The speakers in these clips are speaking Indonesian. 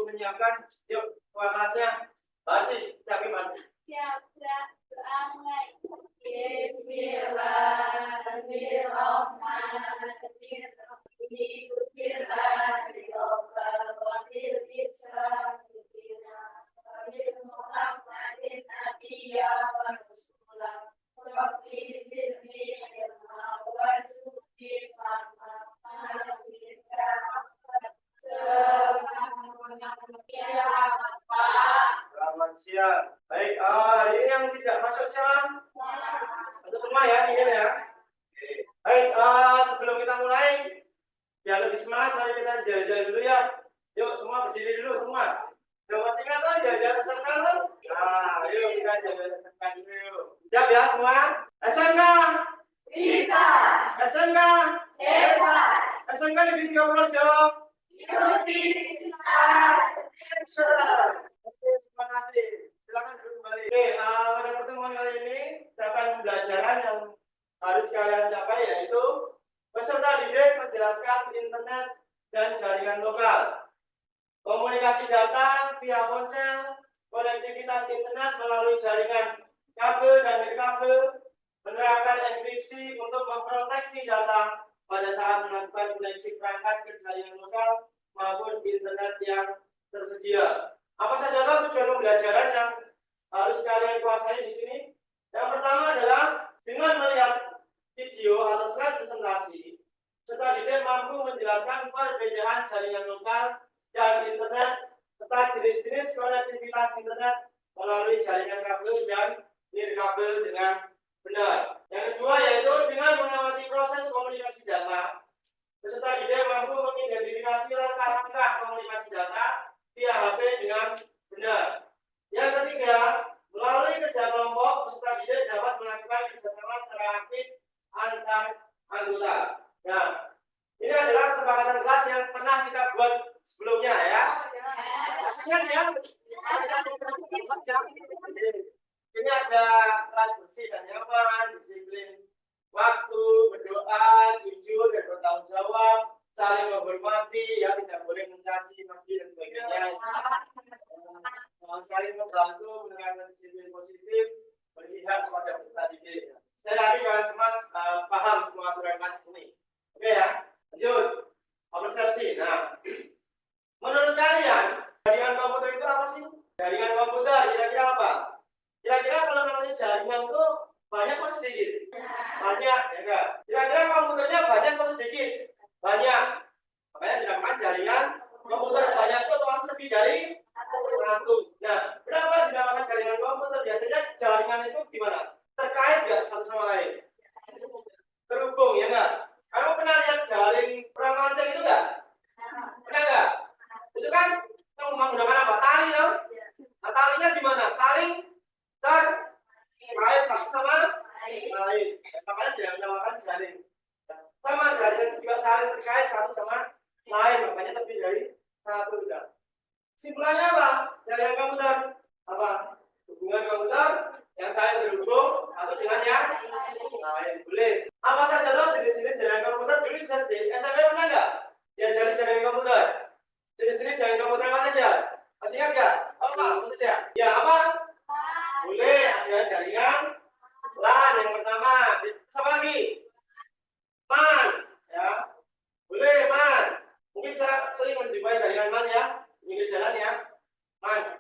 menyiapkan. Yuk, kelasnya. Basi, siapin basi. Siap, doa mulai. Selamat siang. Baik, ini yang tidak masuk siapa? Untuk semua ya, ini ya. Oke. Baik, sebelum kita mulai, biar lebih semangat, mari kita jalan-jalan dulu ya. Yuk, semua berdiri dulu semua. Udah masih kata jalan-jalan SMK tuh? Nah, yuk kita jalan-jalan SMK dulu. Siap ya semua? SMK? Bisa. SMK? Hebat. SMK Negeri 30 jawab. Ikuti bisa. Oke, terima kasih. Silakan duduk kembali. Oke, pada pertemuan kali ini capai pembelajaran yang harus kalian capai yaitu peserta didik menjelaskan internet dan jaringan lokal, komunikasi data via ponsel, konektivitas internet melalui jaringan kabel dan nirkabel, menerapkan enkripsi untuk memproteksi data pada saat melakukan koneksi perangkat ke jaringan lokal maupun internet yang tersedia. Apa saja tujuan pembelajaran yang harus kalian kuasai di sini? Yang pertama adalah dengan melihat video atau slide presentasi, peserta didik mampu menjelaskan perbedaan jaringan lokal dan internet serta jenis-jenis konektivitas internet melalui jaringan kabel dan nirkabel dengan benar. Yang kedua yaitu dengan mengamati proses komunikasi data, peserta didik mampu mengidentifikasi langkah-langkah komunikasi data via HP dengan benar. Yang ketiga, melalui kerja kelompok, peserta didik dapat melakukan kerjasama secara aktif antar anggota. Nah, ini adalah kesepakatan kelas yang pernah kita buat sebelumnya ya. Maksudnya ya. Ini ada kelas bersih dan nyaman, disiplin waktu, berdoa, jujur dan bertanggung jawab, saling menghormati, ya tidak boleh mencaci maki dan sebagainya. Saling membantu menekankan disiplin positif, berpihak kepada peserta didik. Saya yakin kalian semua paham semua aturan kelas ini. Oke ya, lanjut. Persepsi. Nah, menurut kalian jaringan komputer itu apa sih? Jaringan komputer kira-kira apa? Kira-kira kalau namanya jaringan itu banyak atau sedikit? Banyak, ya enggak? Kira-kira komputernya banyak atau sedikit? Banyak. Makanya dinamakan jaringan komputer. Banyak itu otomatis lebih dari satu. Nah, kenapa dinamakan jaringan komputer? Biasanya jaringan itu gimana? Terkait nggak satu sama lain? Terhubung, ya enggak? Kamu pernah lihat jaring perang lonceng itu enggak? Pernah enggak? Itu kan menggunakan apa? Tali, ya? Nah, talinya gimana? Saling terkait satu sama lain. Makanya dinamakan jaring. Sama jaringan juga saling terkait satu sama lain. Makanya lebih dari satu. Simpulannya apa? Jaringan komputer apa? Hubungan komputer yang saling terhubung satu dengan yang lain. Boleh. Apa saja loh jenis-jenis jaringan komputer? Dulu saya di SMP pernah nggak? Diajari jaringan komputer. Jenis-jenis jaringan komputer apa saja? Masih ingat nggak? Apa saja? Ya apa? Boleh. Ada jaringan LAN yang pertama. Siapa lagi? MAN. Ya. Boleh MAN. Mungkin saya sering menjumpai jaringan MAN ya. Pinggir jalan ya. MAN.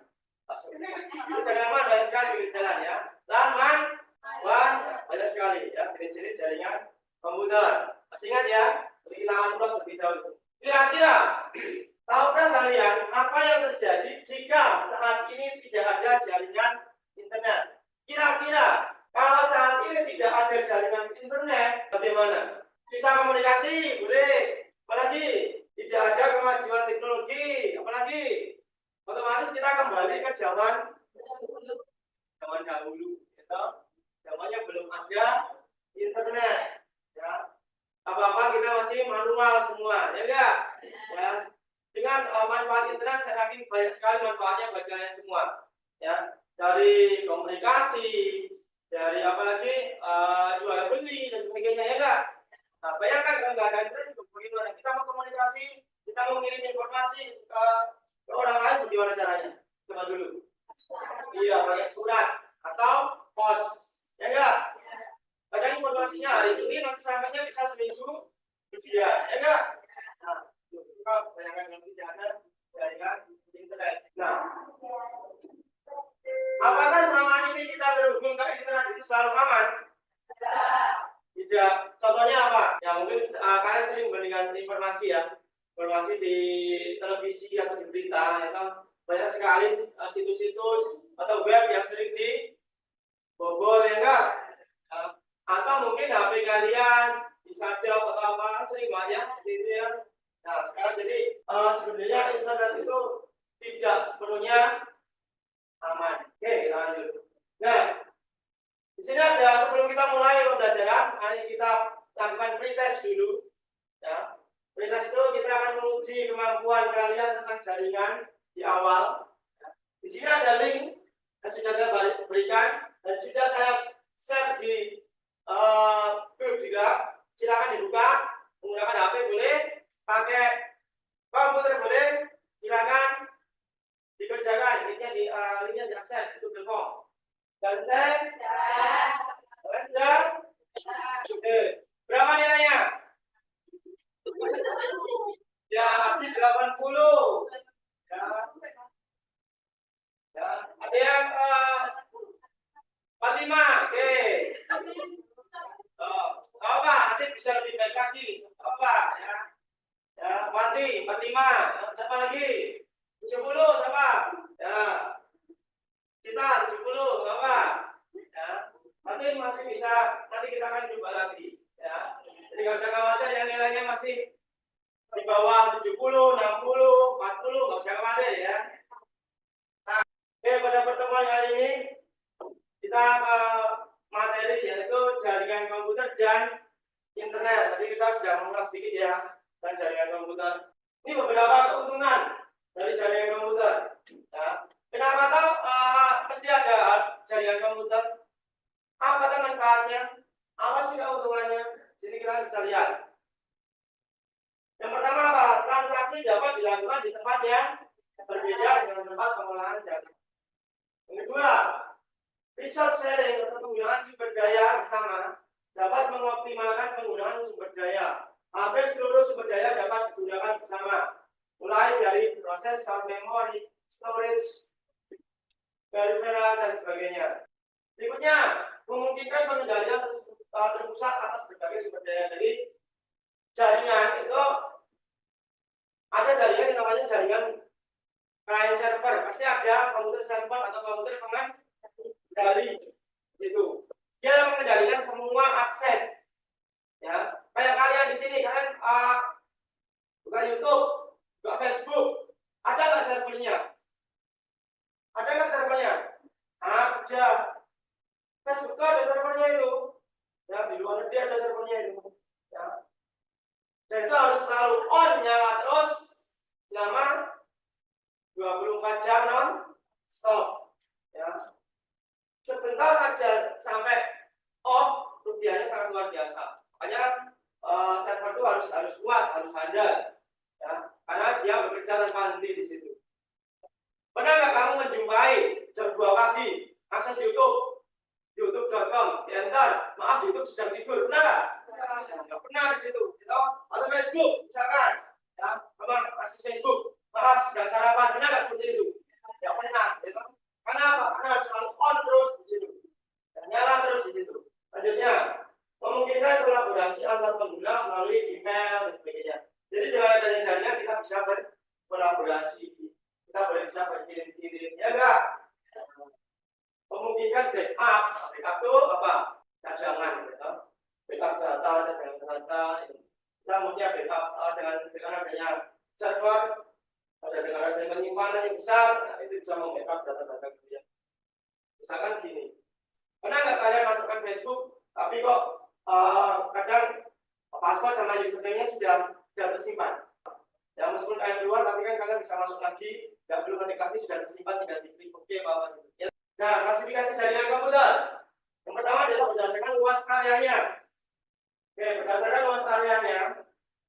Jaringan MAN banyak sekali pinggir jalan ya. LAN, MAN, WAN banyak sekali ya. Jenis-jenis jaringan komputer. Masih ingat ya? Kita akan ulas lebih jauh itu. Kira-kira tahukah kalian apa yang terjadi jika saat ini tidak ada jaringan internet? Kira-kira kalau saat ini tidak ada jaringan internet, bagaimana? Bisa komunikasi, boleh. Apalagi tidak ada kemajuan teknologi, apalagi otomatis kita kembali ke zaman dahulu, gitu. Zamannya belum ada internet, ya. Apa-apa kita masih manual semua, ya enggak? Ya. Dengan manfaat internet saya yakin banyak sekali manfaatnya bagi kalian semua, ya. Dari komunikasi, dari apalagi jual beli dan sebagainya, ya enggak? Nah, bayangkan kalau nggak ada internet, bagaimana kita mau komunikasi, kita mau mengirim informasi ke orang lain bagaimana caranya? Coba dulu. Iya, pakai surat atau pos. Ya enggak? Kadang informasinya hari ini nanti sampainya bisa seminggu kemudian, ya enggak? Nah, kita bayangkan nanti ada jaringan internet. Nah, apakah selama ini kita terhubung ke internet itu selalu aman? Tidak. Contohnya apa? Ya mungkin kalian sering memberikan informasi ya, informasi di televisi atau di berita, itu banyak sekali situs-situs atau web yang sering dibobol, ya enggak? Atau mungkin HP kalian disadap atau apa, sering banyak seperti itu ya. Nah sekarang jadi sebenarnya internet itu tidak sepenuhnya aman. Oke, kita lanjut. Nah, di sini ada, sebelum kita mulai pembelajaran, mari kita lakukan pretest dulu. Ya. Pretest itu kita akan menguji kemampuan kalian tentang jaringan di awal. Di sini ada link yang sudah saya berikan dan sudah saya share di grup juga. Silakan dibuka, menggunakan HP boleh, pakai komputer boleh, silakan dikerjakan. Linknya diakses itu Google Form. Dan saya berapa nilainya? Ya, masih 80. Ya, ada yang 45. Oke. Apa? Nanti bisa lebih baik lagi. Apa? Ya. Ya, mati 45. Siapa lagi? 70 siapa? Ya. Kita 70 apa? Ya. Nanti masih bisa, nanti kita akan coba lagi. Ya. Jadi nggak usah khawatir yang nilainya masih di bawah 70, 60, 40, nggak usah khawatir ya. Nah, pada pertemuan kali ini kita materi yaitu jaringan komputer dan internet. Tadi kita sudah mengulas sedikit ya tentang jaringan komputer. Ini beberapa keuntungan dari jaringan komputer. Ya. Kenapa tahu mesti ada jaringan komputer? Apa manfaatnya? Apa sih keuntungannya? Sini kita bisa lihat. Yang pertama apa? Transaksi dapat dilakukan di tempat yang berbeda dengan tempat pengolahan data. Yang kedua, resource sharing atau penggunaan sumber daya bersama dapat mengoptimalkan penggunaan sumber daya. Hampir seluruh sumber daya dapat digunakan bersama, mulai dari proses sound memory, storage, peripheral dan sebagainya. Berikutnya, memungkinkan pengendalian terpusat atas berbagai sumber daya. Jadi jaringan itu ada jaringan yang namanya jaringan client server. Pasti ada komputer server atau komputer pengendali itu. Dia mengendalikan semua akses. Ya, kayak kalian di sini, kalian buka YouTube, buka Facebook, ada nggak servernya? Ada nggak servernya? Ada. Facebook ada servernya itu. Ya, di luar negeri ada servernya itu. Ya. Dan itu harus selalu on, nyala terus selama 24 jam non stop. Ya. Sebentar aja sampai off, rupiahnya sangat luar biasa. Makanya server itu harus kuat, harus handal. Ya. Karena dia bekerja tanpa henti di situ. Pernah nggak kamu menjumpai jam 2 pagi akses YouTube, youtube.com, enter, maaf YouTube sedang tidur, pernah nggak? Nggak pernah di situ, gitu. Atau Facebook, misalkan, ya, memang akses Facebook, maaf sedang sarapan, pernah nggak seperti itu? Nggak pernah, gitu. Karena apa? Karena harus selalu on terus di situ, dan nyala terus di situ. Selanjutnya, memungkinkan kolaborasi antar pengguna melalui email dan sebagainya. Jadi dengan adanya jaringan kita bisa berkolaborasi, kita bisa berkirim-kirim, ya enggak? Memungkinkan backup itu apa? Cadangan, gitu. Backup data, cadangan data. Kita mungkin backup dengan adanya server, dengan adanya penyimpanan yang besar, nah, itu bisa membackup data-data kalian. Misalkan gini, pernah nggak kalian masukkan Facebook, tapi kok kadang password sama username-nya sudah tersimpan. Ya meskipun kalian keluar, tapi kan kalian bisa masuk lagi, nggak perlu ketik lagi, sudah tersimpan, tinggal diklik OK apa gitu. Ya. Nah, klasifikasi jaringan komputer. Yang pertama adalah berdasarkan luas areanya. Oke, berdasarkan luas areanya,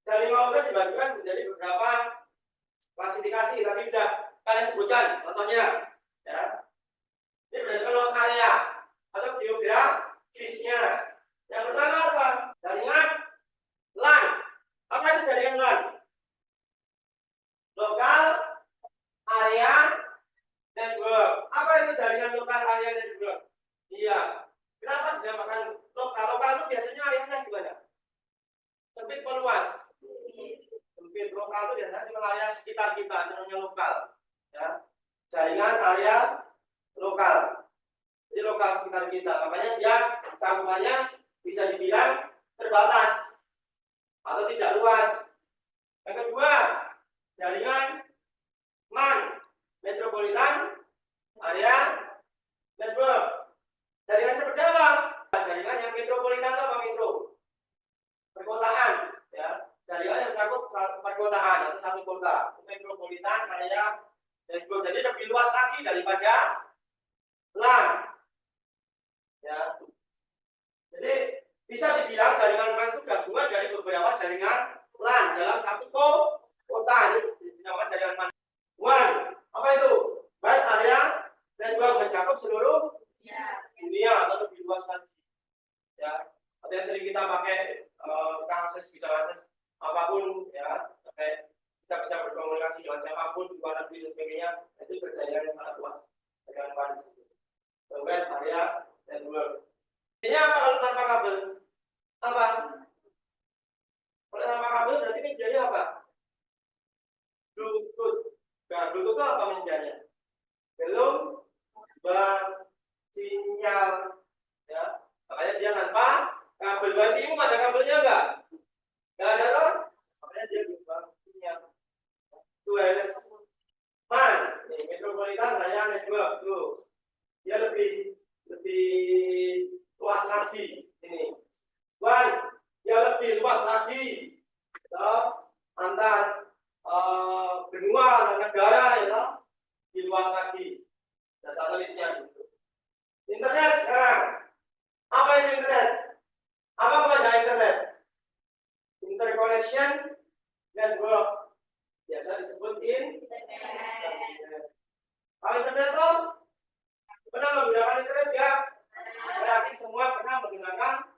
jaringan komputer dibagikan menjadi beberapa klasifikasi. Tadi sudah Kalian sebutkan contohnya, ya. Ini berdasarkan luas area atau geografisnya. Yang pertama apa? Jaringan LAN. Apa itu jaringan LAN? Lokal area network. Apa itu jaringan lokal area network? Iya. Kenapa dinamakan lokal? Lokal itu biasanya areanya gimana? Sempit atau luas? Sempit. Lokal itu biasanya cuma area sekitar kita, namanya lokal. Ya. Jaringan area lokal. Jadi lokal sekitar kita. Makanya dia cakupannya bisa dibilang terbatas atau tidak luas. Yang kedua, jaringan MAN, Metropolitan Area Network. Jaringan seperti apa? Jaringan yang metropolitan atau metro? Perkotaan, ya. Jaringan yang mencakup perkotaan atau satu kota. Metropolitan Area Network. Jadi lebih luas lagi daripada LAN. Ya. Jadi bisa dibilang jaringan MAN itu gabungan dari beberapa jaringan LAN dalam satu kota. Ini dinamakan jaringan MAN. WAN, apa itu? Wide Area Network, mencakup seluruh dunia atau lebih luas lagi. Ya, atau yang sering kita pakai kita akses, bisa akses apapun, ya, sampai kita bisa berkomunikasi dengan siapapun di luar negeri dan sebagainya. Itu jaringan yang sangat luas dengan WAN. Wide Area Network. Ini apa kalau tanpa kabel? Apa? Kalau tanpa kabel berarti medianya apa? Bluetooth. Nah, Bluetooth itu apa medianya? Belum bersinyal, ya. Makanya dia tanpa kabel. Berarti ini ada kabelnya enggak? Enggak ada kan? Makanya dia belum bersinyal. Itu wireless MAN, nih, Metropolitan Area Network tuh. Dia lebih luas lagi ini. WAN dia lebih luas lagi. Ya, antar benua dan negara, ya, di luas lagi. Dan satelitnya gitu. Internet sekarang. Apa itu internet? Apa kepanjangan internet? Interconnection network. Biasa disebut internet. Kalau internet itu pernah menggunakan internet ya? Berarti semua pernah menggunakan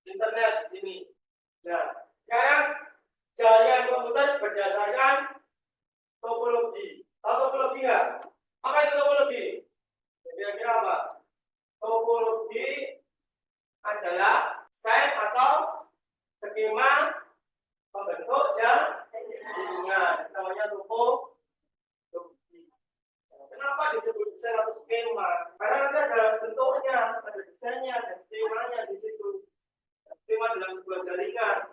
internet di sini. Nah, sekarang jaringan komputer berdasarkan topologi. Tahu topologi nggak? Apa itu topologi? Kira-kira apa? Topologi adalah set atau skema pembentuk jaringan. Namanya topologi. Kenapa disebut sel atau skema? Karena nanti ada bentuknya, ada desainnya, ada skemanya di situ. Skema dalam sebuah jaringan.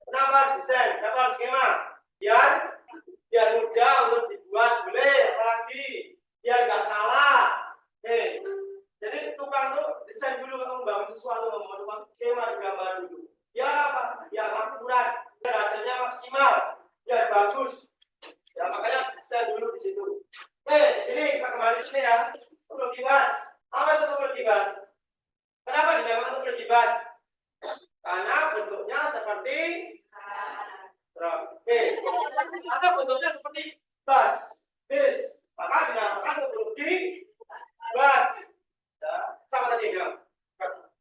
Kenapa desain? Kenapa skema? Biar mudah untuk dibuat, boleh, apalagi biar nggak salah. Jadi tukang tuh desain dulu kalau membangun sesuatu, membangun skema gambar dulu. Biar apa? Biar akurat, biar hasilnya maksimal, biar bagus. Ya makanya desain dulu di situ. Di sini kita kembali sini ya. Topologi bus. Apa itu topologi bus? Kenapa dinamakan topologi bus? Karena bentuknya seperti atau bentuknya seperti bus, bis. Maka dinamakan topologi bus. Ya, sama tadi ya.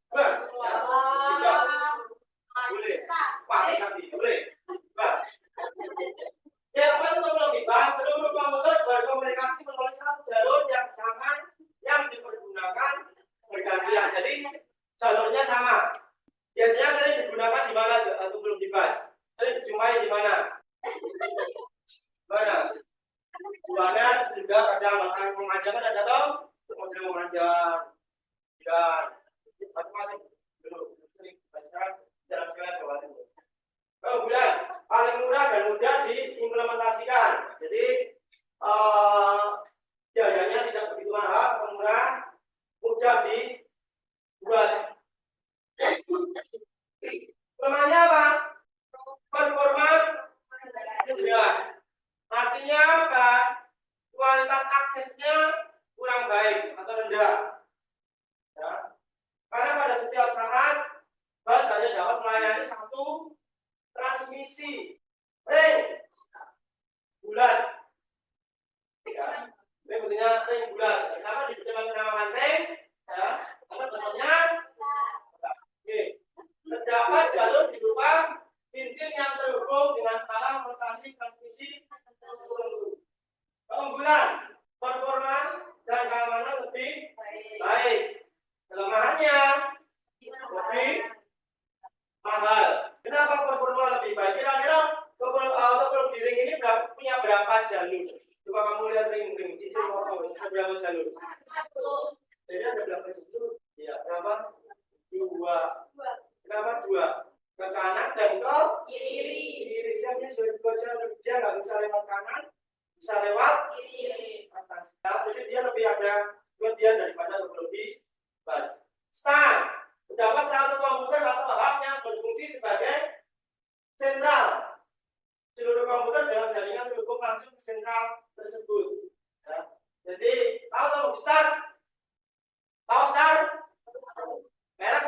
Bus. Ya. Tidak. Boleh. Pakai nanti. Boleh. Bus. Ya, apa itu topologi bus? Seluruh komputer berkomunikasi melalui satu jalur yang sama yang dipergunakan bergantian. Jadi jalurnya sama. Biasanya sering digunakan di mana topologi bus? Sering dijumpai di mana? Mana? Di mana juga ada makanan memanjang, ada toh? Model memanjang. Dan macam-macam. Dulu sering baca dalam sekalian bawah itu. Kemudian paling murah dan mudah diimplementasikan. Jadi biayanya tidak begitu mahal, murah, mudah dibuat. Kelemahannya apa? Performa rendah. Artinya apa? Kualitas aksesnya kurang baik atau rendah. Ya. Karena pada setiap saat bus hanya dapat melayani satu transmisi ring bulat. Ya. bentuknya ring bulat. Kenapa dinamakan ring? Ya, karena bentuknya oke. Terdapat jalur di berupa cincin yang terhubung dengan arah rotasi transmisi tertentu. Keunggulan, performa dan keamanan lebih baik. Kelemahannya lebih mahal. Kenapa performa lebih baik? Kira-kira topel giring ini punya berapa jalur? Coba kamu lihat ring itu ada berapa jalur? Jadi ada berapa jalur? Ya, berapa? 2. Kenapa 2? Ke kanan dan ke kiri. Irisnya sudah 2 jalur. Dia nggak bisa lewat kanan, bisa lewat kiri atas. Nah, jadi dia lebih ada kelebihan daripada lebih bas. Start. Terdapat satu komputer atau hub yang berfungsi sebagai sentral. Seluruh komputer dalam jaringan terhubung langsung ke sentral tersebut. Ya. Jadi, tahu start? Tahu start? Merek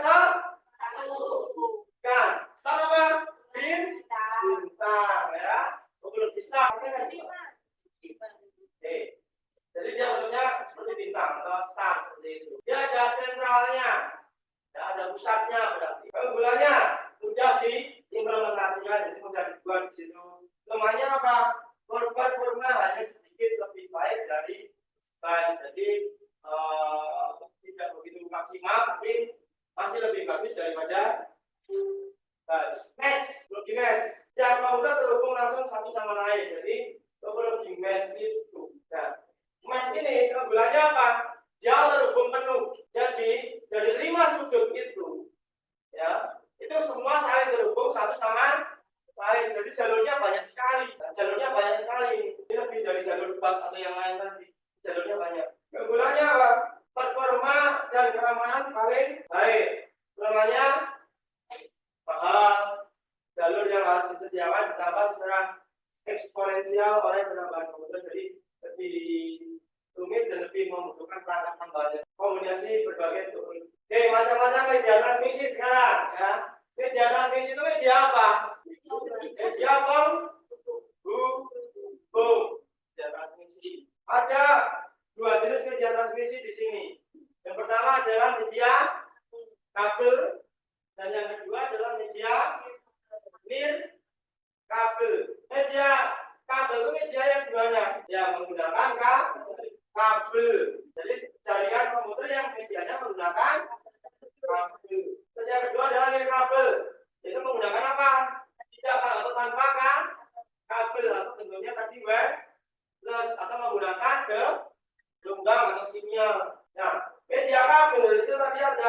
kan? Start apa? Bintang, ya. Belum start. Oke. Jadi dia bentuknya seperti bintang atau star seperti itu. Dia ada sentralnya, ya, ada pusatnya berarti. Keunggulannya mudah diimplementasikan, jadi mudah dibuat di situ. Lemahnya apa? Performa hanya sedikit lebih baik dari baik. Jadi tidak begitu maksimal, tapi masih lebih bagus daripada mesh. Login mesh. Setiap komputer terhubung langsung satu sama lain. Jadi login mesh itu. Nah, mesh ini keunggulannya apa? Dia terhubung penuh. Jadi dari 5 sudut itu, ya, itu semua saling terhubung satu sama lain. Jadi jalurnya banyak sekali. Ini lebih dari jalur bus atau yang lain tadi. Jalurnya banyak. Keunggulannya apa? Performa dan keamanan paling baik. Kelemahannya mahal. Jalur yang harus disediakan ditambah secara eksponensial oleh penambahan komputer. Jadi lebih rumit dan lebih membutuhkan perangkat tambahan. Kombinasi berbagai tool. Oke, macam-macam media transmisi sekarang, ya. Media transmisi itu media apa? Media penghubung. Media transmisi. Ada 2 jenis media transmisi di sini. Yang pertama adalah media kabel dan yang kedua adalah media kabel. Media kabel itu media yang gimana? Ya, menggunakan kabel. Jadi jaringan komputer yang medianya menggunakan kabel. Terus yang kedua adalah kabel. Itu menggunakan apa? Tidak atau tanpa kabel atau bentuknya tadi wireless atau menggunakan gelombang atau sinyal. Nah, media kabel itu tadi ada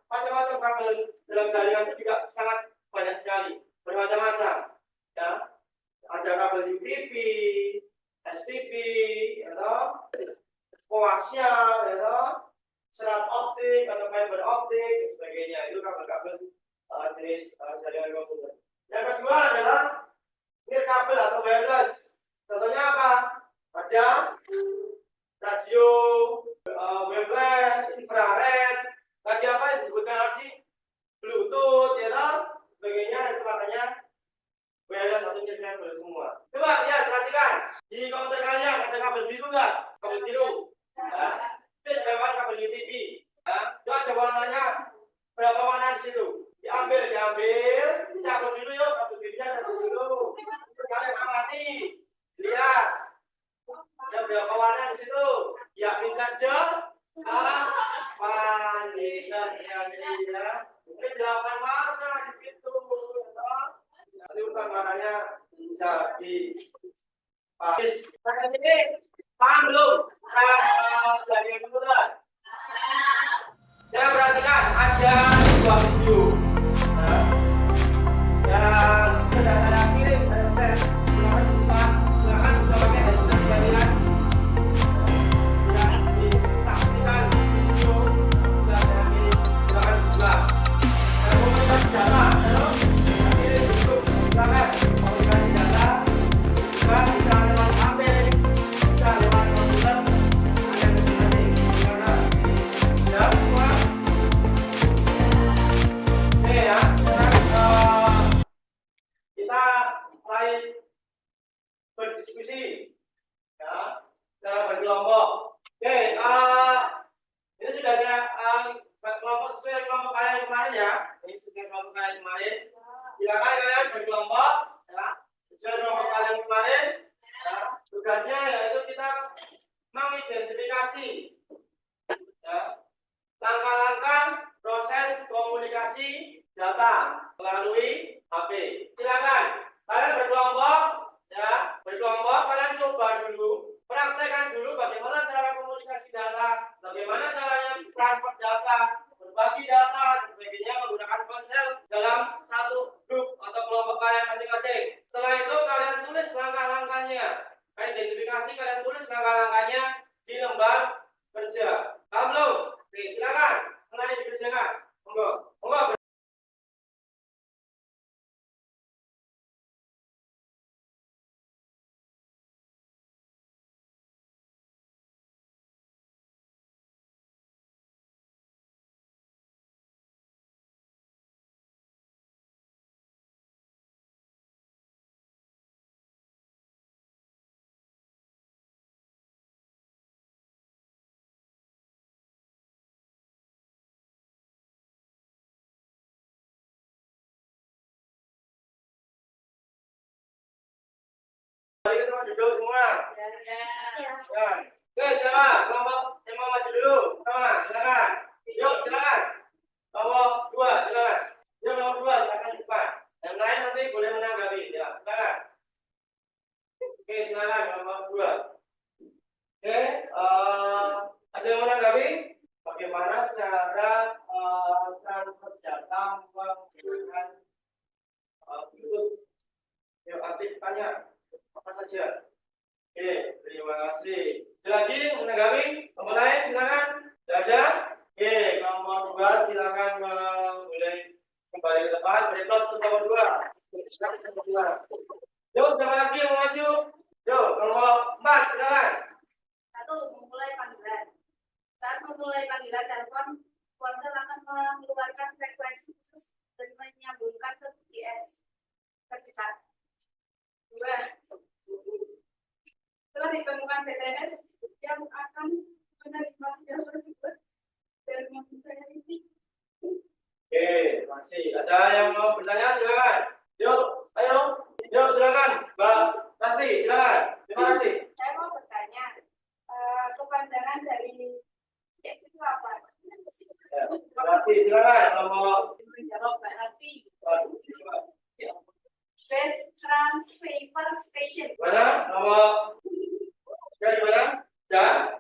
macam-macam kabel. Dalam jaringan itu juga sangat banyak sekali, bermacam-macam. Ya, ada kabel UTP, STP, atau koaksial, serat optik atau fiber optik dan sebagainya. Itu kabel-kabel jenis jaringan komputer. Yang kedua adalah kabel atau wireless. Contohnya apa? Ada radio, wavelength, infrared, tadi apa yang disebutkan apa sih? Bluetooth, sebagainya. Itu makanya wireless atau kabel semua. Coba lihat, perhatikan di komputer kalian ada kabel biru nggak? Kabel biru. Ada kabel UTP. Coba warnanya berapa warna di situ? Diambil, cabut dulu yuk, kabel birunya cabut dulu. Kalian amati, lihat. Ada berapa warna di situ? Ya, minta ya. Mungkin 8 warna di situ. Nanti urutan warnanya bisa dipakis. Sekarang ini paham belum? Jaringan komputer. Saya perhatikan ada 2 video. Yang sudah saya kirim, saya share. Silakan bisa pakai headset kalian. Dan disaksikan video sudah saya kirim. Silakan buka. Saya mau minta data, kirim YouTube. Silakan mau dikasih data. Bisa lewat HP, bisa lewat komputer. kelompok. Oke, ini sudah saya kelompok sesuai kelompok kalian yang kemarin ya. Ini sesuai kelompok kalian yang kemarin. Silakan kalian berkelompok ya. Sesuai kelompok kalian yang kemarin. Ya. Tugasnya yaitu kita mengidentifikasi ya, langkah-langkah proses komunikasi data melalui HP. Silakan kalian berkelompok ya, berkelompok kalian coba dulu, praktekkan dulu bagaimana cara komunikasi data, bagaimana caranya transfer data, berbagi data dan sebagainya menggunakan ponsel dalam satu grup atau kelompok kalian masing-masing. Setelah itu kalian tulis langkah-langkahnya. Kalian identifikasi, kalian tulis langkah-langkahnya di lembar kerja. Paham belum? Oke, silakan mulai dikerjakan. Monggo. Monggo. Mari kita duduk semua. Ya. Oke, siapa? Kelompok yang mau maju dulu. Pertama, silakan. Yuk, silakan. Kelompok 2, silakan. Yuk, kelompok 2, silakan di depan. Yang lain nanti boleh menanggapi. Ya, silakan. Oke, silakan kelompok 2. Oke, ada yang menanggapi? Bagaimana cara transfer data menggunakan YouTube? Yuk, aktif tanya. Apa saja? Oke, terima kasih. Ada lagi menanggapi? Kelompok lain silakan. Tidak ada? Oke, kelompok 2 silakan boleh kembali ke depan. Beri plus untuk kelompok 2. Yuk, siapa lagi yang mau maju? Yuk, kelompok 4 silakan. 1. Memulai panggilan. Saat memulai panggilan telepon, ponsel akan mengeluarkan frekuensi khusus dan menyambungkan ke GPS terdekat. 2. Setelah ditemukan BTS yang akan menerima sinyal tersebut dan membukanya titik. Oke, masih ada yang mau bertanya silakan. Yuk, ayo. Yuk, silakan. Mbak Rasti, silakan. Terima kasih. Saya mau bertanya, kepanjangan dari GPS itu apa? Ya, terima kasih. Silakan. Kelompok Menjawab Mbak Rati. Base Transceiver Station. mana? Kelompok dari mana? Ya.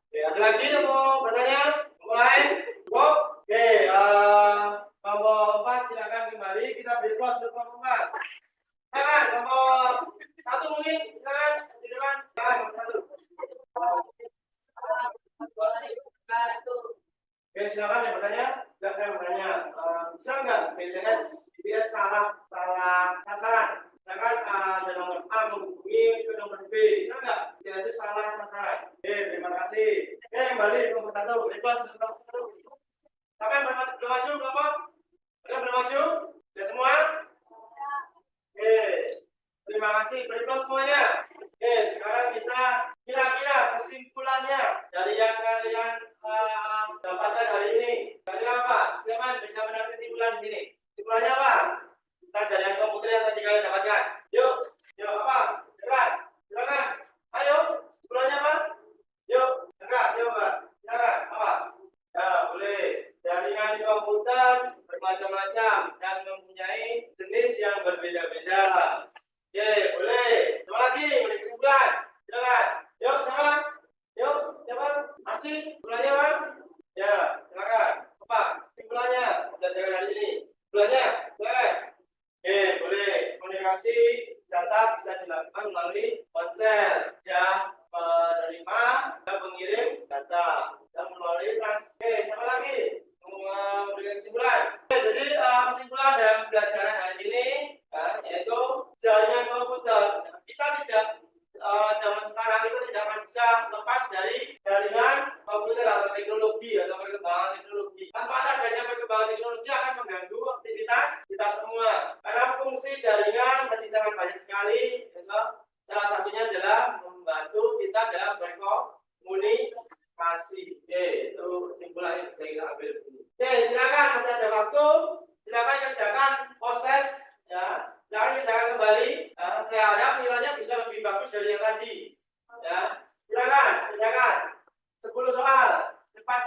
Oke, ada lagi yang mau bertanya? Kelompok lain? Cukup? Oke, kelompok 4 silakan kembali. Kita beri plus untuk kelompok 4. Silakan, kelompok 1 mungkin. Silakan, di depan. Silakan, kelompok 1. Oke, silakan yang bertanya. Tidak saya bertanya. Bisa nggak BTS dia salah sasaran? Misalkan ada nomor A menghubungi ke nomor B, bisa nggak? Dia itu salah sasaran. Oke, terima kasih. Oke, kembali ke kelompok 1. Berikut kelompok 1. Sampai belum maju kelompok? Belum maju? Sudah semua? Oke, terima kasih. Berikut semuanya. Oke, sekarang kita kira-kira kesimpulannya dari yang kalian dapatkan hari ini. Dari apa? Siapa yang bisa menarik kesimpulan di sini? Kesimpulannya apa? Pelajaran komputer yang tadi kalian dapatkan. Yuk, apa? Keras. Silakan. Ayo, kesimpulannya apa? Yuk, keras. Yuk, Mbak. Silakan. Apa? Ya, boleh. Jaringan komputer bermacam-macam dan mempunyai jenis yang berbeda-beda. Oke, boleh. Coba lagi, boleh kesimpulan. Silakan. Yuk, siapa? Yuk, siapa? Aksi. Kesimpulannya apa? Ya, silakan. Apa? Kesimpulannya pelajaran hari ini. Kesimpulannya, silakan. Oke, boleh. Komunikasi data bisa dilakukan melalui ponsel yang menerima dan mengirim data dan melalui Oke, siapa lagi? Memberikan kesimpulan. Oke, jadi kesimpulan dalam pelajaran hari ini yaitu jaringan komputer. Kita tidak zaman sekarang itu tidak akan bisa lepas dari jaringan komputer atau teknologi atau perkembangan teknologi. Tanpa adanya perkembangan teknologi akan mengganggu aktivitas kita semua. Karena fungsi jaringan tadi sangat banyak sekali. Salah satunya adalah membantu kita dalam berkomunikasi.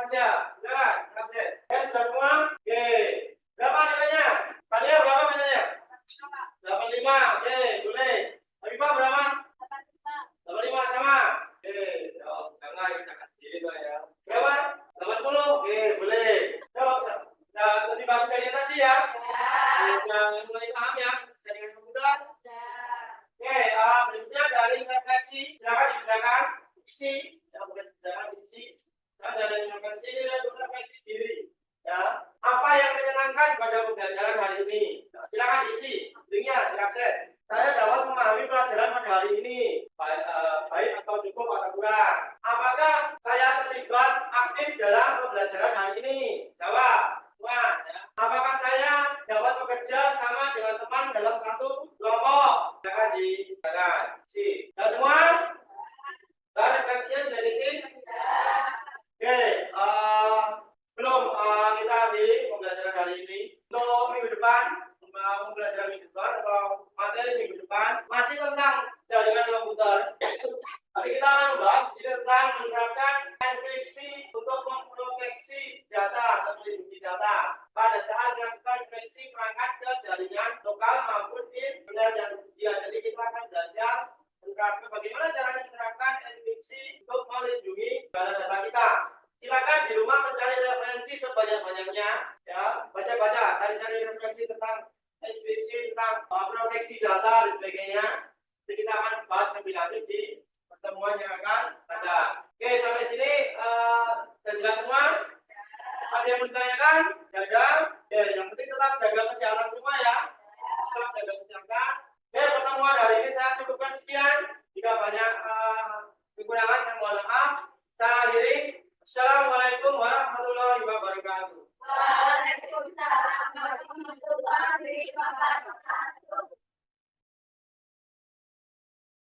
saja. Silakan, akses. Sudah semua? Oke. Berapa nilainya? Tanya berapa nilainya? 85. Oke, boleh. Habibah berapa? 85 sama. Oke, jangan kita kasih itu ya. Berapa? 80. Oke, boleh. Lebih bagus dari yang tadi ya. Sudah mulai paham ya? Jaringan komputer. Oke, berikutnya dari refleksi. Silakan dikerjakan. Isi. Ya, bukan dikerjakan isi. Dan dari refleksi ini ada refleksi diri. Ya, apa yang menyenangkan pada pembelajaran hari ini? Silakan diisi. Linknya diakses. Saya dapat memahami pelajaran pada hari ini, baik atau cukup atau kurang. Apakah saya terlibat aktif dalam pembelajaran hari ini? Jawab. Wah, ya. Apakah saya dapat bekerja sama dengan teman dalam satu kelompok? Silakan dikerjakan. Si. Sudah semua? Dan refleksinya sudah diisi? Oke. Belum kita akhiri pembelajaran hari ini. Untuk minggu depan, pembelajaran minggu depan atau materi minggu depan masih tentang jaringan komputer. Tapi kita akan membahas di sini tentang menerapkan enkripsi untuk memproteksi data atau melindungi data pada saat melakukan enkripsi perangkat ke jaringan lokal maupun internet yang tersedia. Jadi kita akan belajar menerapkan bagaimana caranya menerapkan enkripsi untuk melindungi data-data kita. Silakan di rumah mencari referensi sebanyak-banyaknya, ya, baca-baca, cari-cari referensi tentang enkripsi, tentang proteksi data dan sebagainya. Jadi kita akan bahas lebih lanjut di pertemuan yang akan ada. Oke, sampai sini sudah jelas semua? Ada yang ditanyakan? Tidak ada? Oke, yang penting tetap jaga kesehatan semua ya. Tetap jaga kesehatan. Oke, pertemuan hari ini saya cukupkan sekian. Jika banyak kekurangan, saya mohon maaf. Saya akhiri. Assalamualaikum warahmatullahi wabarakatuh.